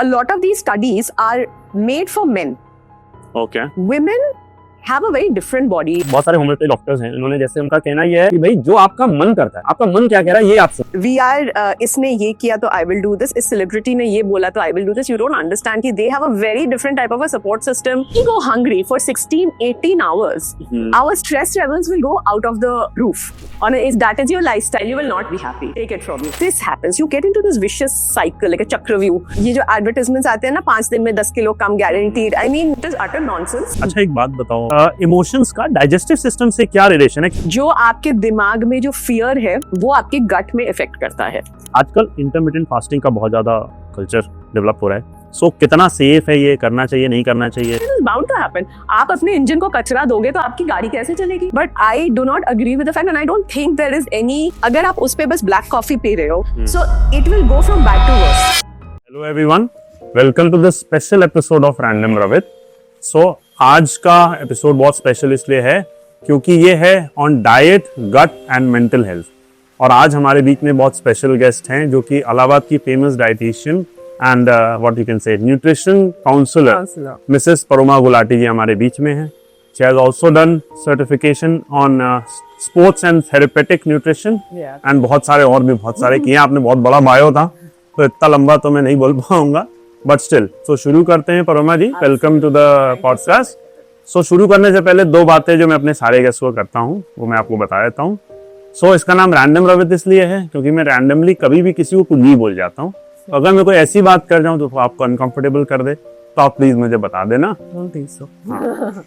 a lot of these studies are made for men. Okay. Women have a very different body. बहुत सारे homeopathy doctors हैं, उन्होंने जैसे उनका कहना ये है कि भाई जो आपका मन करता है, आपका मन क्या कह रहा है ये आप सुनो। We are इसने ये किया तो I will do this, इस celebrity ने ये बोला तो I will do this. You don't understand कि they have a very different type of a support system. You go hungry for 16-18 hours. Our stress levels will go out of the roof. If that is your lifestyle, you will not be happy. Take it from me. This happens. You get into this vicious cycle like a चक्रव्यूह. ये जो advertisements आते हैं ना 5 दिन में 10 kilo come guaranteed. I mean, it is utter nonsense. अच्छा एक बात बताओ, इमोशंस का डाइजेस्टिव सिस्टम से क्या रिलेशन है? जो आपके दिमाग में जो फियर है वो आपके गट में इफेक्ट करता है। आजकल इंटरमिटेंट फास्टिंग का बहुत ज्यादा कल्चर डेवलप हो रहा है। सो कितना सेफ है ये, करना चाहिए नहीं करना चाहिए? It is bound to happen. आप अपने इंजन को कचरा दोगे तो आपकी गाड़ी कैसे चलेगी? But I do not agree with the fact and I don't think there is any. अगर आप उस पे बस ब्लैक कॉफी पी रहे हो, so it will go from bad to worse. Hello everyone, welcome to this special episode of random Ravit. So आज का episode बहुत स्पेशल इसलिए है क्योंकि ये है on diet, gut and mental health. और आज हमारे बीच में बहुत स्पेशल गेस्ट हैं जो कि इलाहाबाद की famous dietitian and what you can say nutrition counsellor Mrs Paroma Gulati ji हमारे बीच में हैं। She has also done certification on sports and therapeutic nutrition and बहुत सारे किए। आपने बहुत बड़ा बायो था तो इतना लंबा तो मैं नहीं बोल पाऊंगा, बट स्टिल। सो शुरू करते हैं परोमा जी, वेलकम टू द पॉडकास्ट। सो शुरू करने से पहले दो बातें जो मैं अपने सारे गेस्ट को करता हूँ वो मैं आपको बता देता हूँ। सो इसका नाम रैंडम रवित इसलिए है क्योंकि मैं रैंडमली कभी भी किसी को कुछ नहीं बोल जाता हूँ। तो अगर मैं कोई ऐसी बात कर जाऊँ तो आपको अनकंफर्टेबल कर दे तो आप प्लीज मुझे बता देना।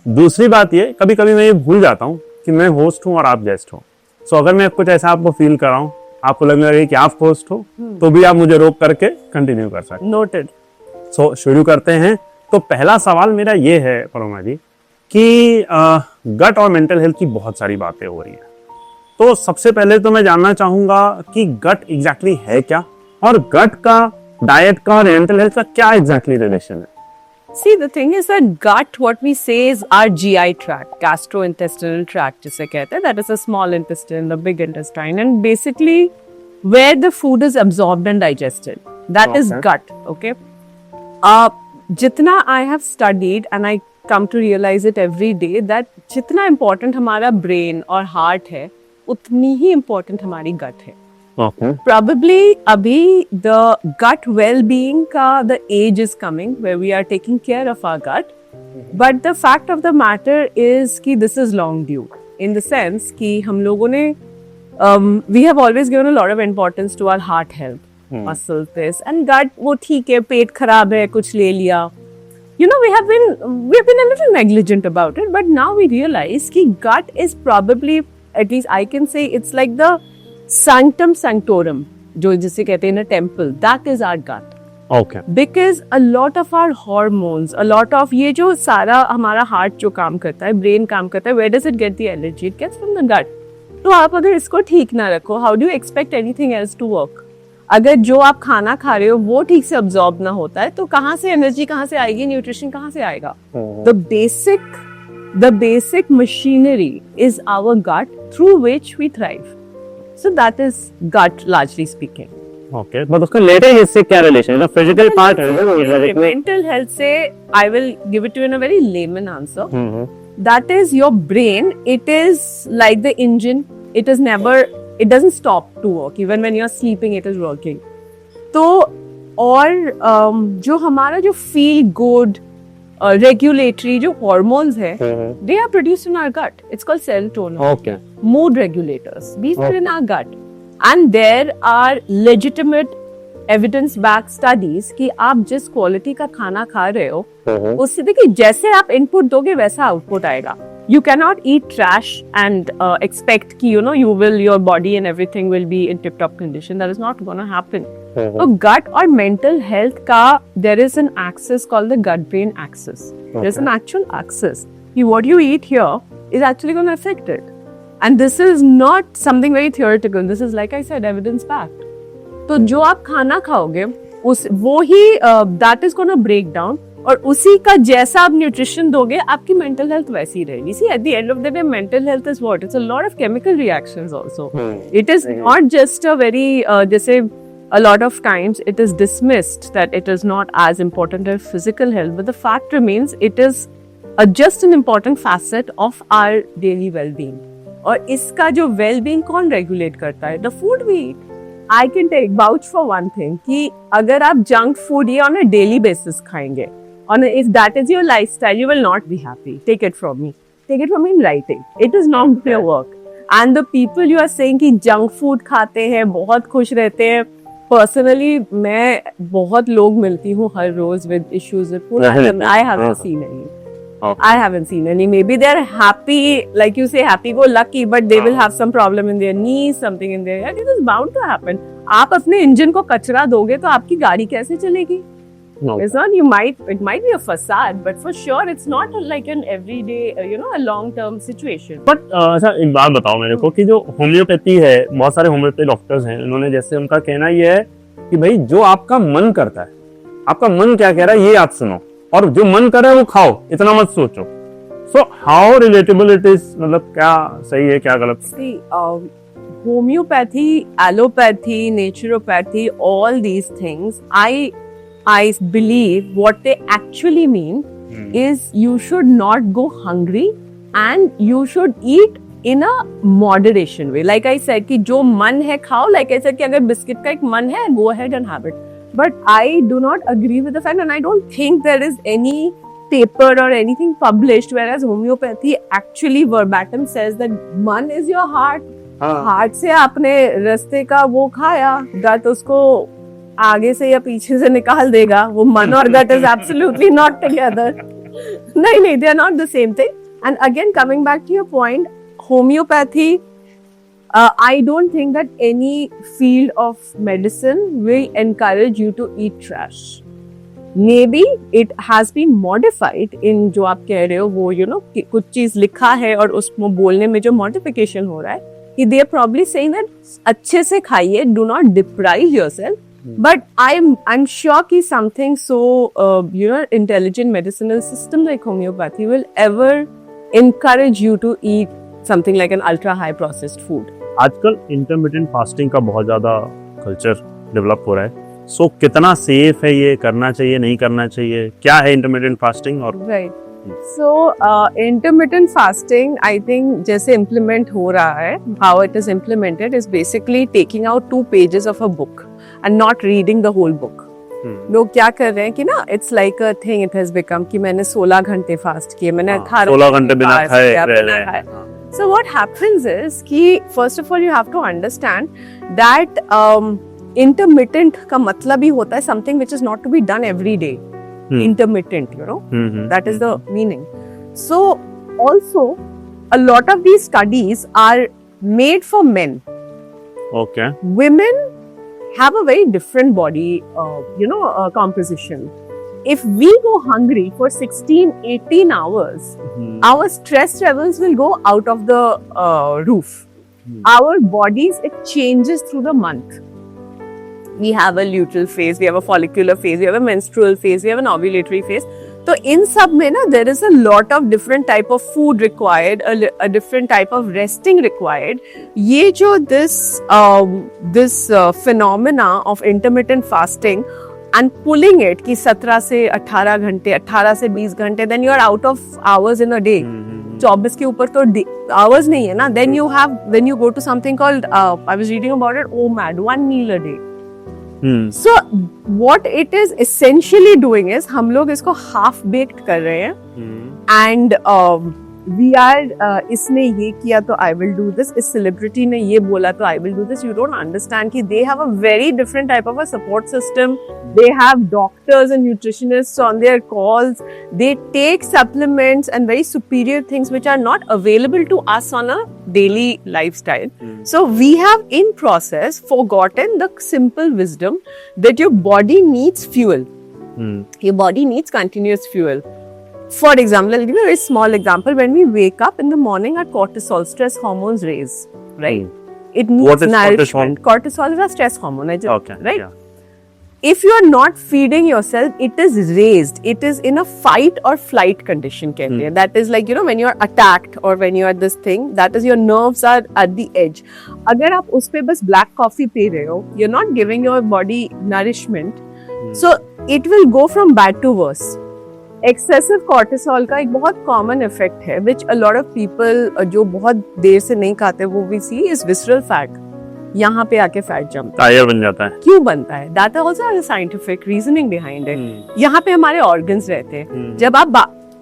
दूसरी बात ये, कभी कभी मैं ये भूल जाता हूँ कि मैं होस्ट हूँ और आप गेस्ट हो। सो अगर मैं कुछ ऐसा आपको फील कराऊँ, आपको लगने लगे कि आप होस्ट हो, तो भी आप मुझे रोक करके कंटिन्यू कर सकते। Noted. सो शुरू करते हैं। तो पहला सवाल मेरा ये है परोमा जी कि गट और मेंटल हेल्थ की बहुत सारी बातें हो रही हैं। तो सबसे पहले तो मैं जानना चाहूंगा कि गट एग्जैक्टली है क्या, और गट का, डाइट का और मेंटल हेल्थ का क्या एग्जैक्टली रिलेशन है? See, the thing is that gut, what we say is our GI tract, gastrointestinal tract, जिसे कहते हैं, that is the small intestine, the big intestine, and basically where the food is absorbed and digested. That is gut, okay? जितना I have studied and I come to realize it every day that जितना important हमारा brain और heart है, उतनी ही important हमारी gut है. Probably अभी the gut well-being का the age is coming where we are taking care of our gut, but the fact of the matter is कि this is long due in the sense कि हम लोगों ने we have always given a lot of importance to our heart health, muscle this and gut वो ठीक है, पेट खराब है, कुछ ले लिया. You know, we have been a little negligent about it, but now we realize कि gut is probably, at least I can say, it's like the sanctum sanctorum, जो जिसे कहते हैं ना temple, that is our gut. Okay. Because a lot of our hormones, a lot of ये जो सारा हमारा heart जो काम करता है, brain काम करता है, where does it get the energy? It gets from the gut. तो आप अगर इसको ठीक ना रखो, how do you expect anything else to work? अगर जो आप खाना खा रहे हो वो ठीक से absorb ना होता है तो कहाँ से energy कहाँ से आएगी, nutrition कहाँ से आएगा? The basic machinery is our gut through which we thrive. So that is gut largely speaking. Okay, but उसका लेटर इससे क्या रिलेशन है? फिजिकल पार्ट है। Mental health से I will give it to you in a very layman answer. That is your brain. It is like the engine. It doesn't stop to work. Even when you're sleeping, it is working. तो और जो हमारा जो feel good regulatory जो hormones है, they are produced in our gut. It's called serotonin. Okay. Mood regulators. These are in our gut. And there are legitimate evidence-backed studies कि आप जिस quality का खाना खा रहे हो, उससे देखिए जैसे आप input दोगे वैसा output आएगा. You cannot eat trash and expect कि your body and everything will be in tip-top condition. That is not going to happen. So gut or mental health का there is an axis called the gut-brain axis. There is an actual axis. What you eat here is actually going to affect it. And this is not something very theoretical. This is, like I said, evidence-backed. तो जो आप खाना खाओगे वो ही that is going to break down. और उसी का जैसा आप न्यूट्रिशन दोगे आपकी मेंटल हेल्थ वैसी ही रहेगी. See, at the end of the day, mental health is what? It's a lot of chemical reactions also. It is not just a very जैसे a lot of times it is dismissed that it is not as important as physical health, but the fact remains it is just an important facet of our daily well-being. और इसका जो well-being कौन regulate करता है? The food we eat. I can take vouch for one thing कि अगर आप junk food ये on a daily basis खाएंगे, if that is your lifestyle, you will not be happy. Take it from me. Take it from me in writing. It is not going to work. And the people you are saying कि junk food खाते हैं, बहुत खुश रहते हैं. Personally, मैं बहुत लोग मिलती हूँ हर रोज with issues with food. I haven't seen any. Okay. I haven't seen any. Maybe they're happy, like you say, happy-go-lucky, but they will have some problem in their knees, something in their head. It is bound to happen. आप अपने engine को कचरा दोगे तो आपकी गाड़ी कैसे चलेगी? No. It's not. It might be a facade, but for sure, it's not like an everyday, a long-term situation. But अच्छा एक बात बताओ मेरे को कि जो होम्योपैथी है, बहुत सारे होम्योपैथी डॉक्टर्स हैं, उन्होंने जैसे उनका कहना ये है कि भाई जो आपका मन करता है, आपका मन क्या कह रहा है ये आप सुनो, और जो मन कर रहा है वो खाओ, इतना मत सोचो. So how relatable it is, मतलब क्या सही है क्या गलत? See, homeopathy, allopathy, naturopathy, all these things, I believe what they actually mean is you should not go hungry and you should eat in a moderation way. Like I said कि जो मन है खाओ. Like I said कि अगर biscuit का एक मन है, go ahead and have it. But I do not agree with the fact, and I don't think there is any paper or anything published whereas homeopathy actually verbatim says that मन is your heart. Heart से आपने रास्ते का वो खाया, गट उसको आगे से या पीछे से निकाल देगा. वो मन और gut is absolutely not together. नहीं, they are not the same thing. And again coming back to your point, homeopathy, I don't think that any field of medicine will encourage you to eat trash. Maybe it has been modified in जो आप कह रहे हो वो कुछ चीज लिखा है और उसमें बोलने में जो modification हो रहा है कि they are probably saying that अच्छे से खाइए, do not deprive yourself. But I'm sure कि something so intelligent medicinal system like homeopathy will ever encourage you to eat something like an ultra high processed food. आजकल intermittent fasting का बहुत ज्यादा culture develop हो रहा है. सो कितना safe है ये, करना चाहिए नहीं करना चाहिए, क्या है इंटरमिटेंट फास्टिंग? और Right. So intermittent fasting, I think जैसे implement हो रहा है, how it is implemented is basically taking out 2 pages of a book and not reading the whole book. लोग क्या कर रहे हैं कि ना, it's like a thing it has become कि मैंने 16 घंटे फास्ट किए, मैंने 16 घंटे बिना खाए रह रहे. So what happens is कि first of all you have to understand that intermittent का मतलब ही होता है something which is not to be done every day. Intermittent, that is the meaning. So also a lot of these studies are made for men. Okay. Women have a very different body, composition. If we go hungry for 16-18 hours, our stress levels will go out of the roof. Our bodies, it changes through the month. We have a luteal phase, we have a follicular phase, we have a menstrual phase, we have an ovulatory phase. So in सब में ना there is a lot of different type of food required, a different type of resting required. ये जो this phenomena of intermittent fasting and pulling it कि 17 से 18 घंटे, 18 से 20 घंटे, then you are out of hours in a day. 24 के ऊपर तो hours नहीं है ना. Then you go to something called I was reading about it, OMAD, 1 meal a day. So what it is essentially doing is हम लोग इसको half baked कर रहे हैं and we are इसने ये किया तो I will do this, इस celebrity ने ये बोला तो I will do this. You don't understand कि they have a very different type of a support system. They have doctors and nutritionists on their calls. They take supplements and very superior things which are not available to us on a daily lifestyle. So we have in process forgotten the simple wisdom that your body needs fuel. Your body needs continuous fuel. For example, I'll give you a very small example. When we wake up in the morning, our cortisol, stress hormones raise, right? It needs What is nourishment. Cortisol is a stress hormone, Okay. right? Yeah. if you are not feeding yourself, it is raised. It is in a fight or flight condition. कहते हैं. That is like, you know, when you are attacked or when you are this thing, that is your nerves are at the edge. अगर आप उस पे बस black coffee P रहे हो, you're not giving your body nourishment. So it will go from bad to worse. Excessive cortisol का एक बहुत common effect है, which a lot of people जो बहुत देर से नहीं खाते वो we see is visceral fat. यहाँ पे आके फैट जमता टायर बन जाता है. क्यों बनता है? That also has a scientific reasoning behind it. यहाँ पे हमारे ऑर्गन्स रहते हैं. जब आप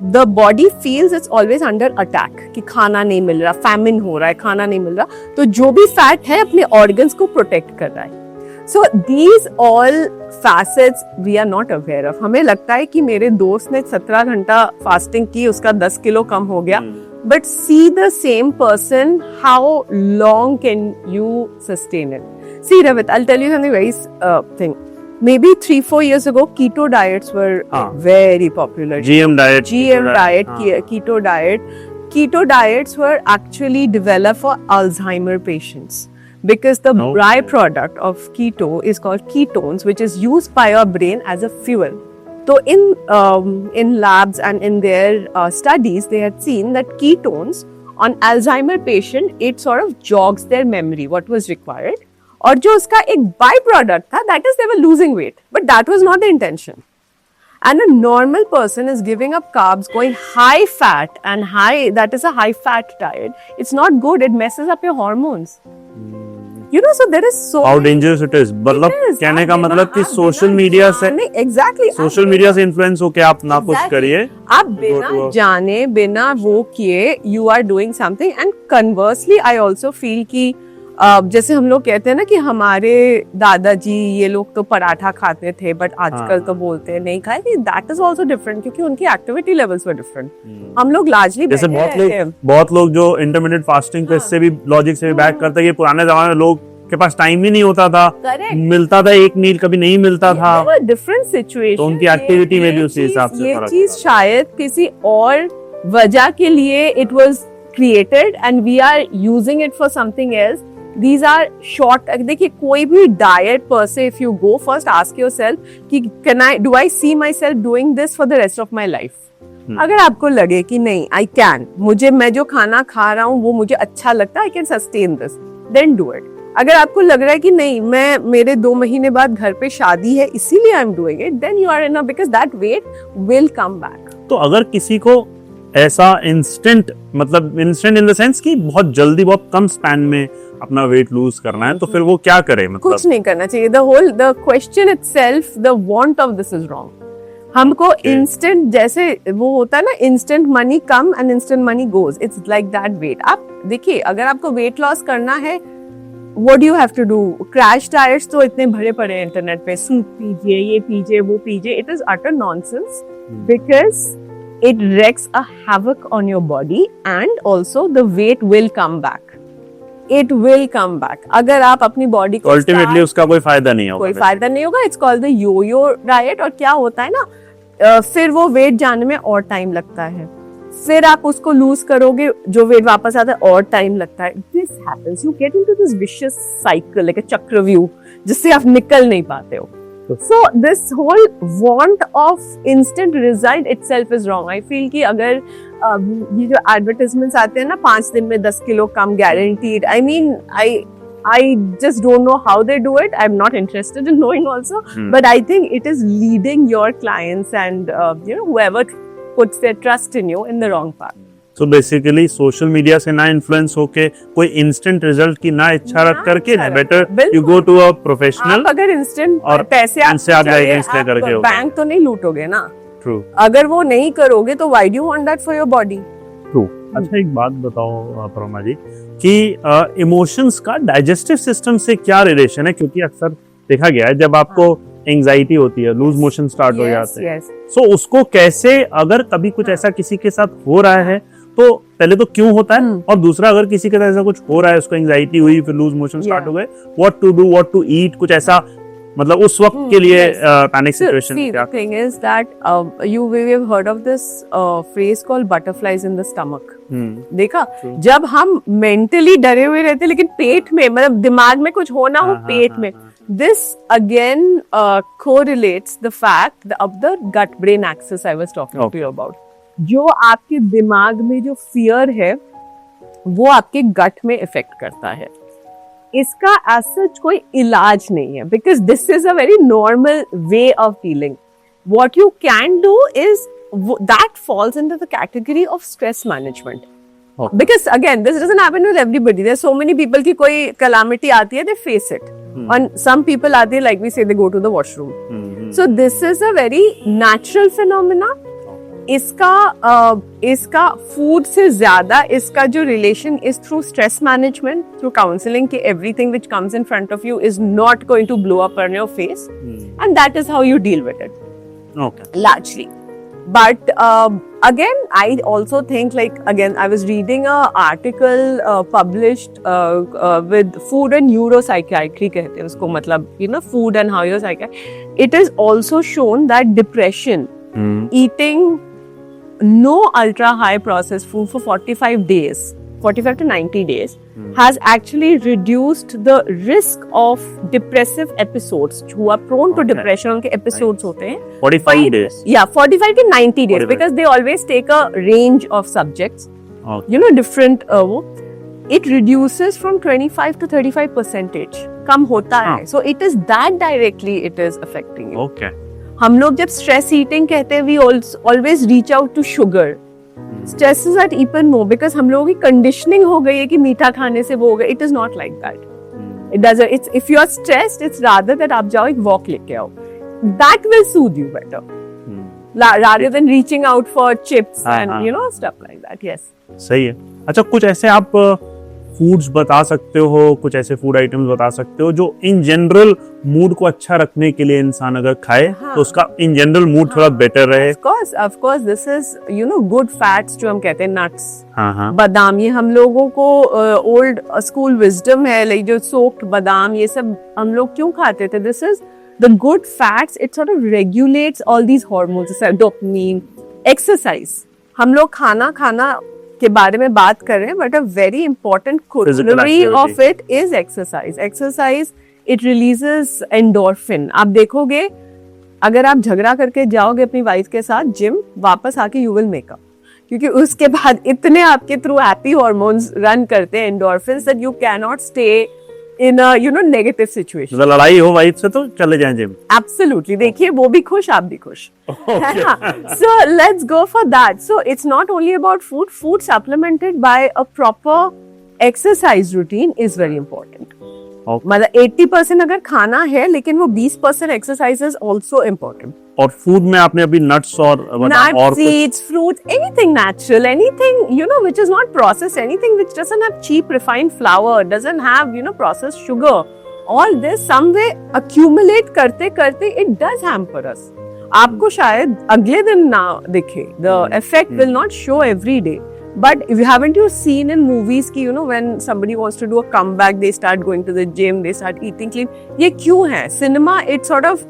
the body feels it's always under attack कि खाना नहीं मिल रहा, फैमिन हो रहा है, खाना नहीं मिल रहा, तो जो भी फैट है अपने ऑर्गन्स को प्रोटेक्ट कर रहा है. So these all facets we are not aware of. हमें लगता है कि मेरे दोस्त ने 17 घंटा फास्टिंग की, उसका 10 किलो कम हो गया. But see the same person, how long can you sustain it? See, Ravit, I'll tell you something very thing. Maybe 3-4 years ago, keto diets were very popular. GM diet. Keto diet. Keto diets were actually developed for Alzheimer patients because the byproduct of keto is called ketones, which is used by your brain as a fuel. So in labs and in their studies, they had seen that ketones on Alzheimer patient, it sort of jogs their memory, what was required. और जो उसका एक byproduct था, that is they were losing weight, but that was not the intention. And a normal person is giving up carbs, going high fat and high, that is a high fat diet. It's not good. It messes up your hormones. You know, so there is so how dangerous it is. मतलब कहने का मतलब कि social media से exactly social media से influence होके आप ना कुछ करिए. आप बिना जाने बिना वो किए you are doing something. And conversely, I also feel कि जैसे हम लोग कहते हैं ना कि हमारे दादाजी ये लोग तो पराठा खाते थे बट आजकल तो बोलते हैं नहीं खाए. दैट इज ऑल्सो डिफरेंट क्योंकि उनकी एक्टिविटी लेवल्स वर डिफरेंट. हम लोग लार्जली जैसे बहुत लोग जो इंटरमिटेंट फास्टिंग पे इससे भी लॉजिक से भी बैक करते हैं. ये पुराने जमाने में लोग के पास टाइम ही नहीं होता था. मिलता था एक मील, कभी नहीं मिलता था. Different situation. तो उनकी एक्टिविटी में भी उसी हिसाब से ये चीज शायद किसी और वजह के लिए it was created and we are using it for something else. These are short. देखिए कोई भी diet per se, if you go first ask yourself कि do I see myself doing this for the rest of my life? अगर आपको लगे कि नहीं I can, मैं जो खाना खा रहा हूँ वो मुझे अच्छा लगता है, I can sustain this, then do it. अगर आपको लग रहा है कि नहीं मेरे 2 महीने बाद घर पे शादी है इसीलिए I'm doing it, then you are enough because that weight will come back. तो अगर किसी को ऐसा इंस्टेंट मतलब इंस्टेंट इन द सेंस कि बहुत जल्दी बहुत कम स्पैन में अपना वेट लूज करना है तो फिर वो क्या करे? मतलब कुछ नहीं करना चाहिए. The question itself, the want of this is wrong. हमको इंस्टेंट जैसे वो होता है ना, instant money come and instant money goes. It's like that wait. आप देखिए अगर आपको वेट लॉस करना है, what do you have to do? Crash diets तो इतने भरे पड़े हैं इंटरनेट पे. सूप पीजिए, ये पीजिए, वो पीजिए. It is utter nonsense because it wreaks a havoc on your body and also the weight will come back. It will come back. अगर आप अपनी बॉडी को अल्टीमेटली उसका कोई फायदा नहीं होगा. कोई फायदा नहीं होगा. It's called the yo-yo diet. और क्या होता है ना, फिर वो वेट जाने में और टाइम लगता है. फिर आप उसको लूज करोगे, जो वेट वापस आता है और टाइम लगता है. This happens. You get into this vicious cycle, like a चक्रव्यूह, जिससे आप निकल नहीं पाते हो. So this whole want of instant result itself is wrong. I feel कि अगर ये जो advertisements आते हैं ना 5 दिन में 10 kilo come guaranteed. I mean, I just don't know how they do it. I'm not interested in knowing also. But I think it is leading your clients and whoever puts their trust in you in the wrong path. So basically social media से ना influence होके कोई instant result की ना इच्छा रख करके better you go to a professional. अगर इंस्टेंट और पैसे आप करके बैंक तो नहीं लूटोगे ना. ट्रू. अगर वो नहीं करोगे तो why do you want that for your body? True. अच्छा एक बात बताओ परमा जी कि इमोशंस का डाइजेस्टिव सिस्टम से क्या रिलेशन है? क्योंकि अक्सर देखा गया है जब आपको एंजाइटी होती है, लूज मोशन स्टार्ट हो जाते हैं. सो उसको कैसे, अगर कभी कुछ ऐसा किसी के साथ हो रहा है तो पहले तो क्यों होता है, और दूसरा अगर किसी के साथ ऐसा कुछ हो रहा है, उसको एंजाइटी हुई फिर लूज मोशन स्टार्ट हो गए, what to do, what to eat, कुछ ऐसा मतलब उस वक्त के लिए पैनिक सिचुएशन क्या? The thing is that we have heard of this phrase called butterflies in the stomach. देखा, जब हम मेंटली डरे हुए रहते लेकिन पेट में मतलब दिमाग में कुछ होना हो पेट में, This again correlates the fact of the gut-brain axis I was talking to you about. जो आपके दिमाग में जो fear है, वो आपके gut में affect करता है. इसका as such कोई इलाज नहीं है, because this is a very normal way of feeling. What you can do is that falls into the category of stress management. Okay. Because again, this doesn't happen with everybody. There's so many people की कोई calamity आती है, they face it. And some people आते हैं, like we say, they go to the washroom. So this is a very natural phenomena. इसका food से ज़्यादा इसका जो relation is through stress management, through counseling कि everything which comes in front of you is not going to blow up on your face. And that is how you deal with it. Okay. Largely. But again, I also think, like, again, I was reading an article published with food and neuropsychiatry कहते हैं उसको, मतलब, you know, food and how your psychiatry. It is also shown that depression, eating no ultra high processed food for 45 days, 45 to 90 days, has actually reduced the risk of depressive episodes. who are prone to depression, उनके episodes होते हैं 45 days. Yeah, 45 to 90 days 45. because they always take a range of subjects. Okay. You know, different. It reduces from 25 to 35%. कम होता है. So it is that directly it is affecting you. Okay. हम लोग जब stress eating कहते हैं, we always reach out to sugar. Stress is at even more because हम लोगों की conditioning हो गई है कि मीठा खाने से वो हो गया. It is not like that. It doesn't. It's if you are stressed, it's rather that आप जाओ एक walk लेके आओ. That will soothe you better. Rather than reaching out for chips and you know stuff like that. Yes. सही है. अच्छा, कुछ ऐसे आप फूड्स बता सकते हो, कुछ ऐसे फूड आइटम्स बता सकते हो जो इन जनरल मूड को अच्छा रखने के लिए इंसान अगर खाए तो उसका इन जनरल मूड थोड़ा बेटर रहे. Of course, this is, you know, good fats जो हम कहते हैं, nuts, बादाम, ये हम लोगों को old school wisdom है, like जो soaked बादाम, ये सब हम लोग क्यों खाते थे? This is the good fats. It sort of regulates all these hormones, dopamine, exercise. हम लोग खाना के बारे में बात कर रहे हैं, but a very important corollary of it is exercise. Exercise, it releases endorphin. आप देखोगे, अगर आप झगड़ा करके जाओगे अपनी वाइफ के साथ जिम, वापस आके you will make up. क्योंकि उसके बाद इतने आपके थ्रू हैप्पी हॉर्मोन्स रन करते हैं, endorphins, that you cannot stay in a, you know, negative situation. मतलब लड़ाई हो वाइफ से तो चले जाएं जिम. Absolutely. देखिए, वो भी खुश, आप भी खुश. So let's go for that. So it's not only about food. Food supplemented by a proper exercise routine is very important. मतलब 80% अगर खाना है, लेकिन वो 20% exercise is also important. और फूड में आपने अभी नट्स और nuts, seeds, fruits, anything natural, anything, you know, which is not processed, anything which doesn't have cheap refined flour, doesn't have, you know, processed sugar. All this some way accumulate करते it does hamper us. आपको शायद अगले दिन ना दिखे. The effect will not show every day. But if you haven't you seen in movies कि, you know, when somebody wants to do a comeback, they start going to the gym, they start eating clean. ये क्यों है? Cinema, it sort of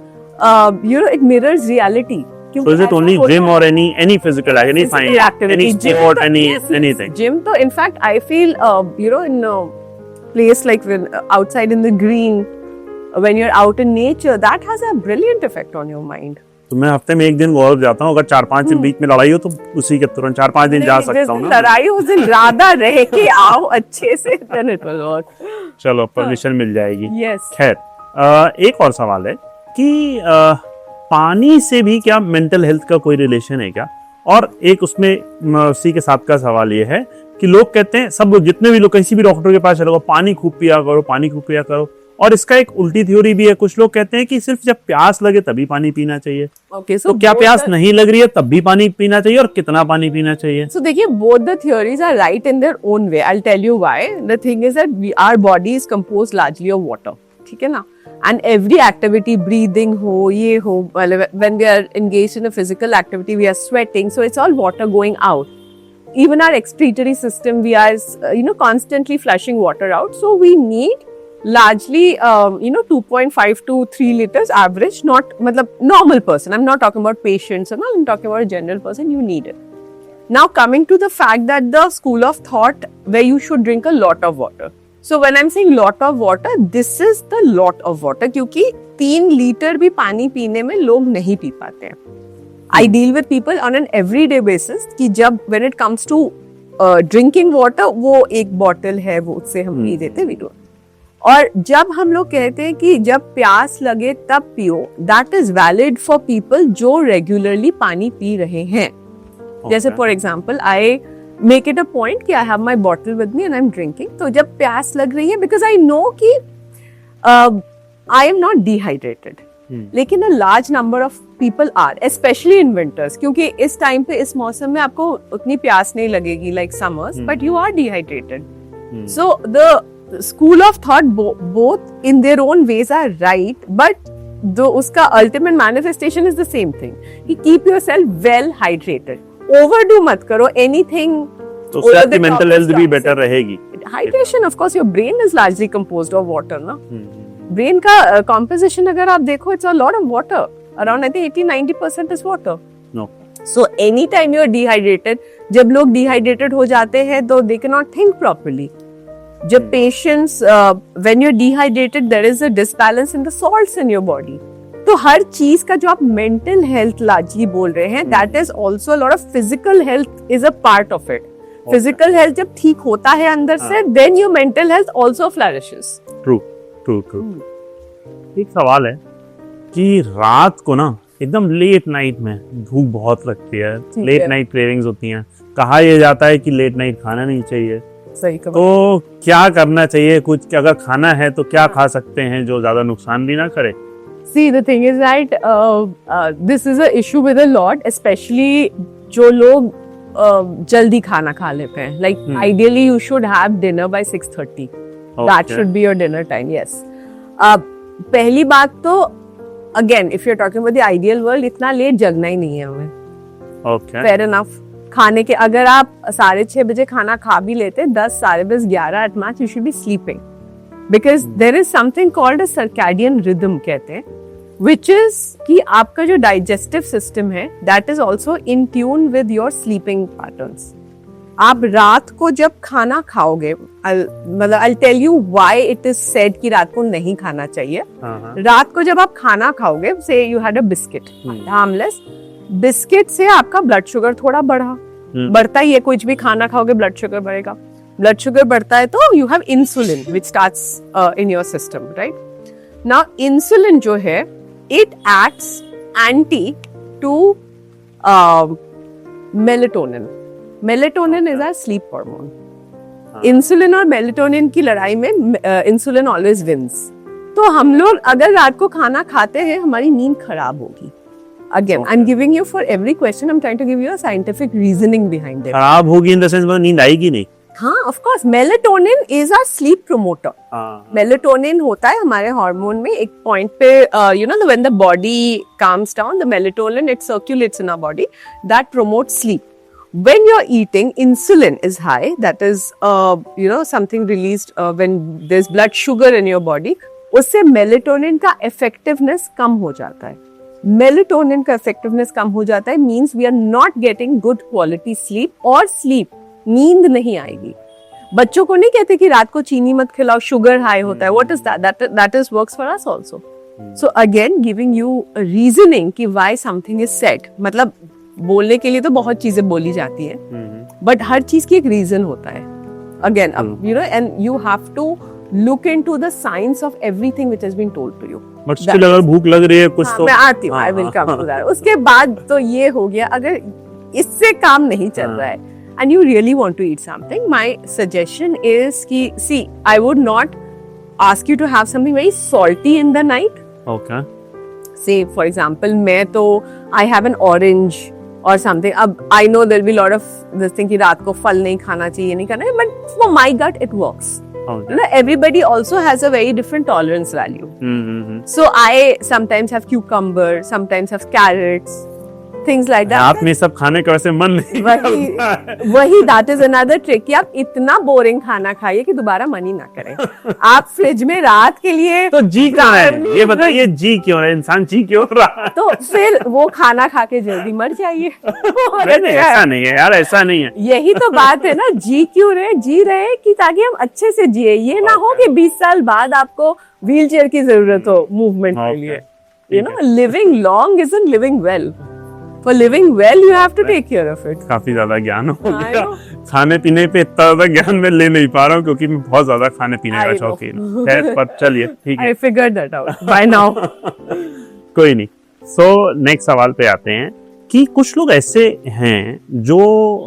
you know, it mirrors reality. So is it only gym or any physical activity, any sport, anything? Gym, तो in fact I feel you know, in a place like when outside in the green, when you're out in nature, that has a brilliant effect on your mind. तो मैं हफ्ते में एक दिन गौरव जाता हूँ. अगर 4-5 दिन बीच में लड़ाई हो तो उसी के तुरंत 4-5 दिन जा सकता हूँ ना. लड़ाई उस दिन राधा रह के आओ अच्छे से, then it will work. चलो, परमिशन मिल जाएगी. Yes. खैर, एक और सवाल है कि पानी से भी क्या मेंटल हेल्थ का कोई रिलेशन है क्या? और एक उसमें उसी के साथ का सवाल ये है कि लोग कहते हैं, सब लोग, जितने भी लोग किसी भी डॉक्टर के पास चलो, पानी खूब पिया करो, पानी खूब पिया करो. और इसका एक उल्टी थ्योरी भी है. कुछ लोग कहते हैं कि सिर्फ जब प्यास लगे तभी पानी पीना चाहिए. Okay, so तो क्या प्यास नहीं लग रही है तब भी पानी पीना चाहिए, और कितना पानी पीना चाहिए? So देखिए, both the theories are right in their own way. I'll tell you why. The thing is that our body is composed largely of water. ठीक है ना? And every activity, breathing हो, ये हो, when we are engaged in a physical activity, we are sweating, so it's all water going out. Even our excretory system, we are, you know, constantly flushing water out. So we need largely, you know, 2.5 to 3 liters average. Not, मतलब normal person. I'm not talking about patients, I'm talking about a general person. You need it. Now coming to the fact that the school of thought where you should drink a lot of water. So when I'm saying lot of water, this is the lot of water क्योंकि 3 litre भी पानी पीने में लोग नहीं P पाते हैं. I deal with people on an everyday basis कि जब when it comes to drinking water वो एक बॉटल है वो उससे हम पी देते वी डोंट. और जब हम लोग कहते हैं कि जब प्यास लगे तब पियो, that is valid for people जो रेगुलरली पानी पी रहे हैं. जैसे for example I make it a point कि I have my bottle with me and I am drinking. तो जब प्यास लग रही है बिकॉज आई नो कि आई एम नॉट डिहाइड्रेटेड, लेकिन a large number of people are, specially in winters, क्योंकि इस टाइम पे इस मौसम में आपको उतनी प्यास नहीं लगेगी like summers, but you are dehydrated. So the school of thought both in their own ways are right, but though उसका ultimate manifestation is the same thing कि keep yourself well hydrated. Overdo मत करो anything, तो उससे आपकी mental health भी better रहेगी. Hydration, of course your brain is largely composed of water ना. ब्रेन का कॉम्पोजिशन अगर आप देखो, it's a lot of water. Around I think 80-90% is water. So any time you are dehydrated, जब लोग dehydrated हो जाते हैं तो they can not think properly. जब patients when you are dehydrated there is a disbalance in the salts in your body. तो हर चीज का जो आप मेंटल हेल्थ लार्जली बोल रहे हैं, that is also lot of physical health is a part of it. Physical health जब ठीक होता है अंदर से, then your mental health also flourishes. True. एक सवाल है कि रात को ना एकदम लेट नाइट में भूख बहुत लगती है, लेट नाइट क्रेविंग्स होती हैं. कहा यह जाता है कि लेट नाइट खाना नहीं चाहिए. सही. तो क्या करना चाहिए? कुछ अगर खाना है तो क्या खा सकते हैं जो ज्यादा नुकसान भी ना करे? See, the thing is that this is a issue with a lot, especially जो लोग जल्दी खाना खा लेते हैं. Like ideally you should have dinner by 6:30. That should be your dinner time. Yes. पहली बात तो again, if you're talking about the ideal world, इतना लेट जगना ही नहीं है हमें. Okay. Fair enough. खाने के अगर आप 6:30 बजे खाना खा भी लेते, 10, 10:30, 11 at max, you should be sleeping. Because there is something called a circadian rhythm कहते हैं, which is कि आपका जो digestive system है, that is also in tune with your sleeping patterns. आप रात को जब खाना खाओगे, मतलब I'll tell you why it is said कि रात को नहीं खाना चाहिए. रात को जब आप खाना खाओगे, say you had a biscuit, harmless, biscuit से आपका ब्लड शुगर थोड़ा बढ़ता ही है. कुछ भी खाना खाओगे ब्लड शुगर बढ़ेगा. ब्लड शुगर बढ़ता है तो you have insulin which starts in your system, right. Now insulin जो है, it acts anti to melatonin. Melatonin is our sleep hormone. Insulin और मेलेटोनिन की लड़ाई में इंसुलिन ऑलवेज विंस. तो हम लोग अगर रात को खाना खाते हैं, हमारी नींद खराब होगी. Again, I'm giving you for every question, I'm trying to give you a scientific reasoning behind it. खराब होगी in the sense मतलब नींद आएगी नहीं. हाँ, of course, melatonin is our sleep promoter. Melatonin होता है हमारे हार्मोन में एक पॉइंट पे, you know, when the body calms down, the melatonin it circulates in our body, that promotes sleep. When you're eating, insulin is high. That is, you know, something released when there's blood sugar in your body. उससे melatonin का effectiveness कम हो जाता है. Melatonin का effectiveness कम हो जाता है, means we are not getting good quality sleep, और स्लीप नींद नहीं आएगी. बच्चों को नहीं कहते कि रात को चीनी मत खिलाओ, शुगर हाई होता है. What is that is works for us also. So again giving you reasoning कि व्हाई समथिंग इज सेड. मतलब बोलने के लिए तो बहुत चीजें बोली जाती है, बट हर चीज की एक रीजन होता है. Again you know, and you have to look into the science of everything which has been told to you. But still अगर भूख लग रही है कुछ तो मैं आती हूँ, I will come to that. उसके बाद तो ये हो गया, अगर इससे काम नहीं चल रहा है and you really want to eat something, my suggestion is कि see, I would not ask you to have something very salty in the night. Okay. Say for example, मैं तो I have an orange or something. अब I know there will be lot of this thing कि रात को फल नहीं खाना चाहिए, नहीं खाना है, but for my gut it works. You know, everybody also has a very different tolerance value. So I sometimes have cucumber, sometimes have carrots, things like that. रात में सब खाने का वैसे मन नहीं करता है। वही that is another trick कि आप इतना बोरिंग खाना खाइए कि दोबारा मन ही ना करें। आप फ्रिज में रात के लिए तो जी कहाँ है? ये बताइए जी क्यों है? इंसान जी क्यों रहा है? तो फिर वो खाना खा के जल्दी मर जाइए। नहीं, ऐसा नहीं है यार, ऐसा नहीं है। यही तो बात है ना, जी क्यों रहे? जी रहे कि ताकि हम अच्छे से जिए। ये ना हो कि 20 साल बाद आपको व्हील चेयर की जरूरत हो मूवमेंट के लिए। You know, living long isn't living well. For living well, you have to take care of it. काफी ज्यादा ज्ञान हो I गया। know. खाने पीने पे इतना ज्यादा ज्ञान मैं ले नहीं पा रहा हूँ क्योंकि मैं बहुत ज्यादा खाने पीने का I know. शौकीन हूँ। खैर, पर चलिए ठीक है। I figured that out by now. कोई नहीं। सो नेक्स्ट सवाल पे आते हैं कि कुछ लोग ऐसे हैं जो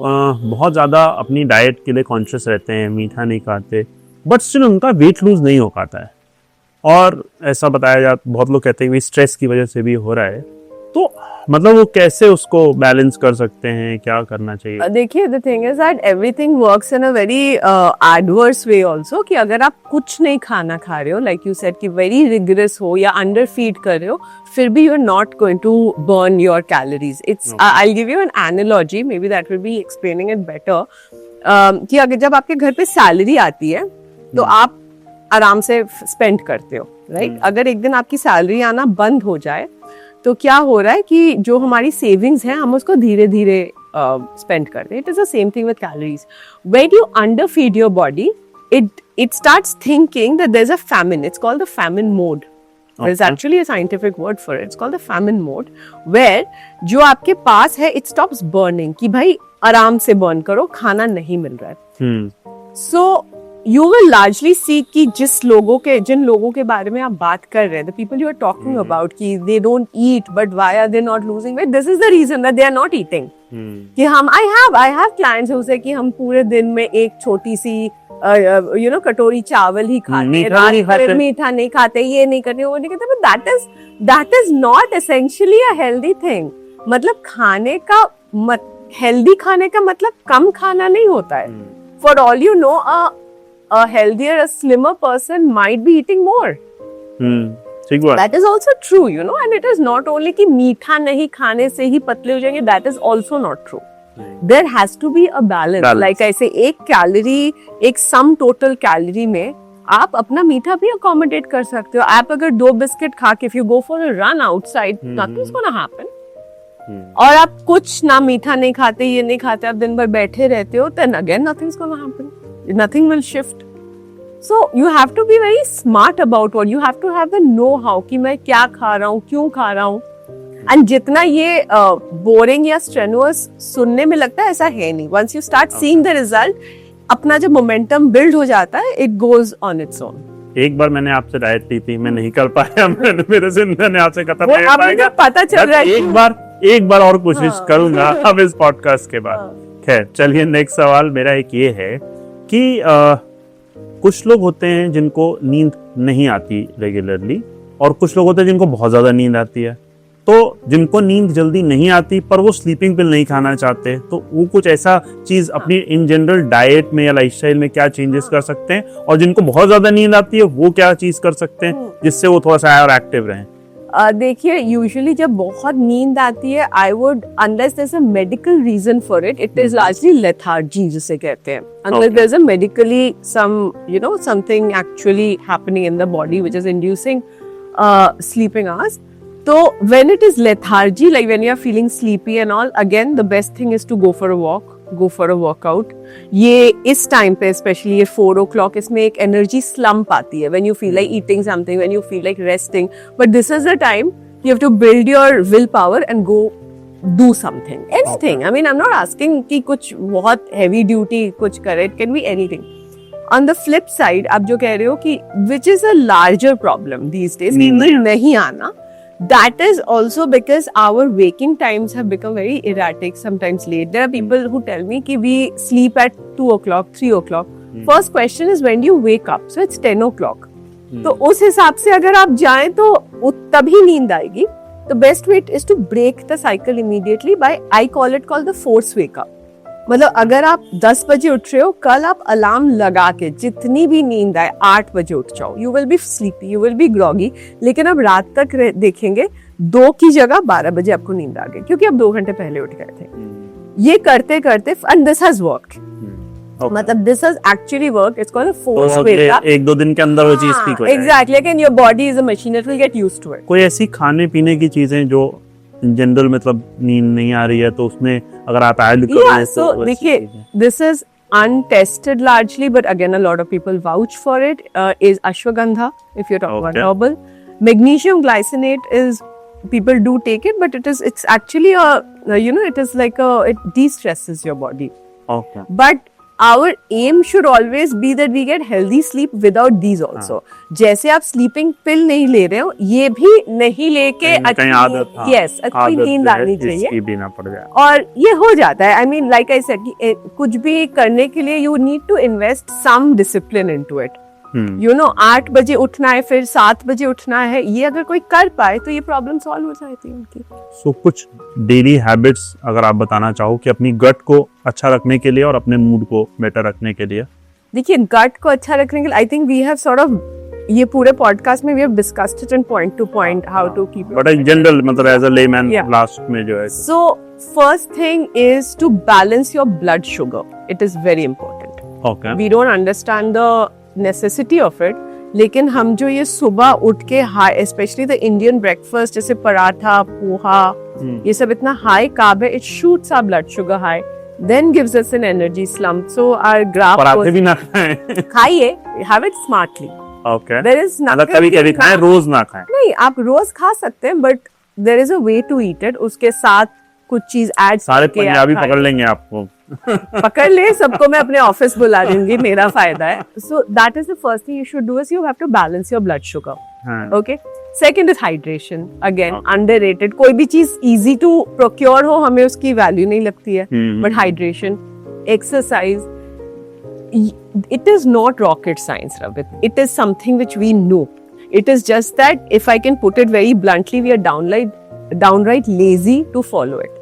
बहुत ज्यादा अपनी डाइट के लिए कॉन्शियस रहते हैं, मीठा नहीं खाते, बट स्टिल उनका वेट लूज नहीं हो पाता है। और ऐसा बताया जाता, बहुत लोग कहते हैं कि स्ट्रेस की वजह से भी हो रहा है। तो मतलब वो कैसे उसको बैलेंस कर सकते हैं, क्या करना चाहिए? देखिए, the thing is that everything works in a very adverse way also, कि अगर आप कुछ नहीं खाना खा रहे हो, like you said, कि very rigorous हो या under feed कर रहे हो, फिर भी you're not going to burn your calories. It's I'll give you an analogy, maybe that will be explaining it better. कि अगर जब आपके घर पे सैलरी आती है तो आप आराम से स्पेंड करते हो, राइट? अगर एक दिन आपकी सैलरी आना बंद हो जाए तो क्या हो रहा है कि जो हमारी सेविंग्स हैं हम उसको धीरे धीरे स्पेंड करते हैं। It is the same thing with calories. When you under feed your body, it starts thinking that there's a famine. It's called the famine mode. There's actually a scientific word for it. It's called the famine mode, where जो आपके पास है it stops burning, कि भाई आराम से burn करो, खाना नहीं मिल रहा है। So you will largely see कि जिन लोगों के बारे में आप बात कर रहे हैं, the people you are talking about, कि they don't eat but why are they not losing weight, this is the reason that they are not eating. कि हम I have clients who say कि हम पूरे दिन में एक छोटी सी कटोरी चावल ही खाते हैं, रात में मीठा नहीं खाते, ये नहीं करते, वो नहीं करते, but that is not essentially a healthy thing. मतलब खाने का हेल्दी खाने का मतलब कम खाना नहीं होता है। For all you know, a healthier, a slimmer person might be eating more. ठीक बात। That is also true, and it is not only कि मीठा नहीं खाने से ही पतले हो जाएंगे, that is also not true. There has to be a balance. Like ऐसे एक sum total calorie में आप अपना मीठा भी accommodate कर सकते हो। आप अगर 2 बिस्किट खा के if you go for a run outside, nothing's gonna happen. और आप कुछ ना मीठा नहीं खाते, ये नहीं खाते, आप दिन भर बैठे रहते हो, then again nothing's gonna happen. Nothing will shift. So you have to be very smart about what you have to have the know-how कि मैं क्या खा रहा हूँ, क्यों खा रहा हूँ। And जितना ये boring या strenuous सुनने में लगता है, ऐसा है नहीं। Once you start seeing the result, अपना जब momentum build हो जाता है, it goes on its own. एक बार मैंने आपसे डाइट ली थी, मैं नहीं कर पाया, मेरे से इंटरनेट आपसे खत्म नहीं हो पाएगा। पता चल रहा है एक बार और कोशिश करूंगा अब इस पॉडकास्ट के बाद। खैर, चलिए नेक्स्ट सवाल मेरा एक ये है कि कुछ लोग होते हैं जिनको नींद नहीं आती रेगुलरली, और कुछ लोग होते हैं जिनको बहुत ज्यादा नींद आती है। तो जिनको नींद जल्दी नहीं आती पर वो स्लीपिंग पिल नहीं खाना चाहते, तो वो कुछ ऐसा चीज अपनी इन जनरल डाइट में या लाइफस्टाइल में क्या चेंजेस कर सकते हैं? और जिनको बहुत ज्यादा नींद आती है वो क्या चीज कर सकते हैं जिससे वो थोड़ा सा और एक्टिव रहें? देखिए, यूजुअली जब बहुत नींद आती है, I would, unless there is a medical reason for it is largely lethargy जिसे कहते हैं। Unless there is a medically something actually happening in the body which is inducing sleeping hours. So when it is lethargy, like when you are feeling sleepy and all, again the best thing is to go for a walk, go for a workout. ये इस time पे specially ये 4 o'clock इसमें एक energy slump आती है when you feel like eating something, when you feel like resting, but this is the time you have to build your willpower and go do something, anything. I mean, I'm not asking कि कुछ बहुत heavy duty कुछ करे, it can be anything. On the flip side, आप जो कह रहे हो कि which is a larger problem these days, नींद नहीं आना, that is also because our waking times have become very erratic, sometimes late. There are people who tell me कि we sleep at 2 o'clock, 3 o'clock. First question is when do you wake up? So it's 10 o'clock. तो उस हिसाब से अगर आप जाएं तो तभी नींद आएगी. The best way is to break the cycle immediately by, I call the force wake up. मतलब अगर आप 10 बजे उठ रहे हो, कल आप अलार्म लगा के जितनी भी नींद आए 8 बजे उठ जाओ. You will be sleepy, you will be groggy, लेकिन अब रात तक देखेंगे 2 की जगह 12 बजे आपको नींद आ गई क्योंकि आप 2 घंटे पहले उठ गए थे। ये करते करते एंड दिस हैज वर्कड, मतलब this has actually work, it's called force वेटा। 1-2 दिन के अंदर वो चीज ठीक हो जाए। Exactly, again your body is a machine, it will get used to it. कोई ऐसी खाने पीने की चीजें जो जनरल मतलब नींद नहीं आ रही है तो उसमें अगर आप ऐड करो Yeah, so देखिए, this is untested largely, but again a lot of people vouch for it. Is ashwagandha, if you're talking about Okay. herbal. Magnesium glycinate is, people do take it, but it's actually it is like it de-stresses your body. Okay But our aim should always be that we get healthy sleep without these also. जैसे आप sleeping pill नहीं ले रहे हो, ये भी नहीं लेके कहीं आदत yes, अच्छी नींद आनी चाहिए इसकी भी ना पड़ जाए। और ये हो जाता है। I mean like I said कि कुछ भी करने के लिए you need to invest some discipline into it. You know 8 बजे उठना है फिर 7 बजे उठना है, ये अगर कोई कर पाए तो ये प्रॉब्लम सॉल्व हो जाती है उनकी। सो कुछ डेली हैबिट्स अगर आप बताना चाहो कि अपनी गट को अच्छा रखने के लिए और अपने मूड को बेटर रखने के लिए। देखिए, गट को अच्छा रखने के लिए I think we have sort of, ये पूरे पॉडकास्ट में we have discussed it in point to point how to keep but in general मतलब as a layman Yeah. Last में जो है So first thing is to balance your blood sugar. It is very important. Okay We don't understand the necessity of it, लेकिन हम जो ये सुबह उठ के high, specially the Indian breakfast जैसे पराठा, पोहा, ये सब इतना हाई कार्ब है, it shoots our blood sugar high, then gives us an energy slump. So our graph पराठे goes, भी ना खाएं। खाइए, have it smartly. Okay There is मतलब nothing. कभी कभी खाएं, रोज ना खाएं। नहीं, आप रोज खा सकते हैं, but there is a way to eat it. उसके साथ कुछ चीज ऐड सारे पंजाबी पकड़ लेंगे आपको। पकड़ ले, सबको मैं अपने ऑफिस बुला दूंगी, मेरा फायदा है। So that is the first thing you should do, is you have to balance your blood sugar. हाँ। Okay, second is hydration, again underrated. कोई भी चीज इजी टू प्रोक्योर हो, हमें उसकी वैल्यू नहीं लगती है, but hydration, exercise, it is not rocket science, Ravit. It is something which we know. It is just that, if I can put it very bluntly, we are downright lazy to follow it.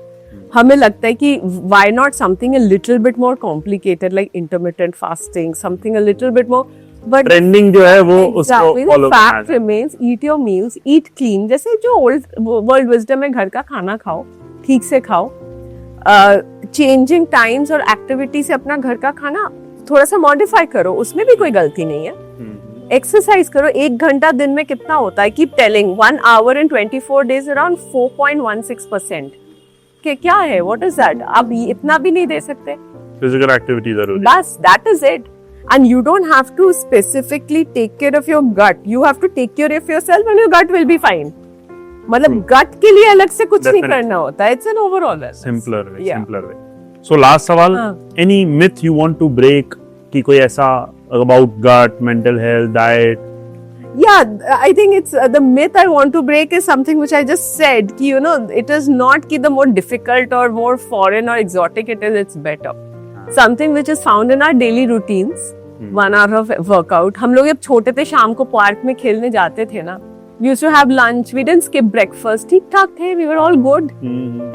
हमें लगता है कि why not something a little bit more complicated like intermittent fasting, something a little bit more, but trending जो है वो उसको exactly, the follow fact remains, eat your meals, eat clean. जैसे जो वर्ल्ड विजडम है, घर का खाना खाओ, ठीक से खाओ, चेंजिंग टाइम्स और एक्टिविटी से अपना घर का खाना थोड़ा सा मॉडिफाई करो, उसमें भी कोई गलती नहीं है। एक्सरसाइज करो, 1 घंटा दिन में कितना होता है, keep telling, 1 hour in 24 days around 4.16%। के क्या है, व्हाट इज दैट? आप इतना भी नहीं दे सकते, फिजिकल एक्टिविटी जरूरी। बस that is it. And you don't have to specifically take care of your gut, you have to take care of yourself and your gut will be fine. मतलब gut के लिए अलग से कुछ नहीं करना होता है, it's an overall simpler way, Yeah. Simpler way. So last सवाल, any myth you want to break, कि कोई ऐसा about gut, mental health, diet? Yeah, I think it's the myth I want to break is something which I just said. Ki, you know, it is not ki the more difficult or more foreign or exotic it is, it's better. Something which is found in our daily routines. 1 hour of workout. हम लोग जब छोटे थे, शाम को park में खेलने जाते थे ना, we used to have lunch, we didn't skip breakfast, ठीक ठाक थे, we were all good.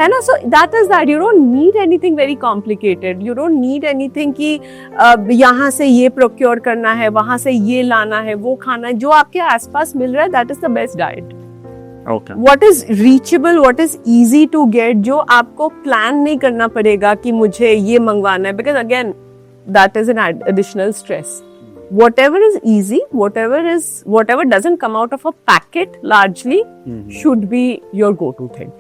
है ना? So that is that. You don't need anything very complicated. You don't need anything कि यहाँ से ये procure करना है, वहाँ से ये लाना है, वो खाना है, जो आपके आसपास मिल रहा है, that is the best diet. Okay What is reachable, what is easy to get, जो आपको plan नहीं करना पड़ेगा कि मुझे ये मंगवाना है, because again that is an additional stress. Whatever is easy, whatever doesn't come out of a packet largely should be your go-to thing.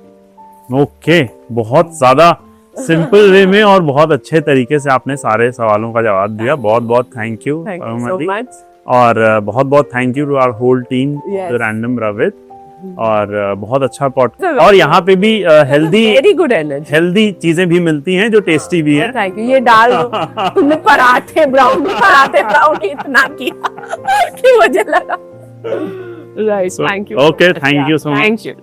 Okay, बहुत ज्यादा सिंपल वे में और बहुत अच्छे तरीके से आपने सारे सवालों का जवाब दिया। बहुत बहुत thank you Thank you so much. और बहुत बहुत thank you to our whole team Yes. Random रवित। और बहुत अच्छा पॉडकास्ट, और यहाँ पे भी healthy Very good energy. Healthy चीजें भी मिलती हैं जो टेस्टी भी हैं। Thank you. ये डाल दो। तुमने पराठे ब्राउन इतना किया कि मुझे लगा। Right. So, Thank you. okay, thank you so much. Thank you.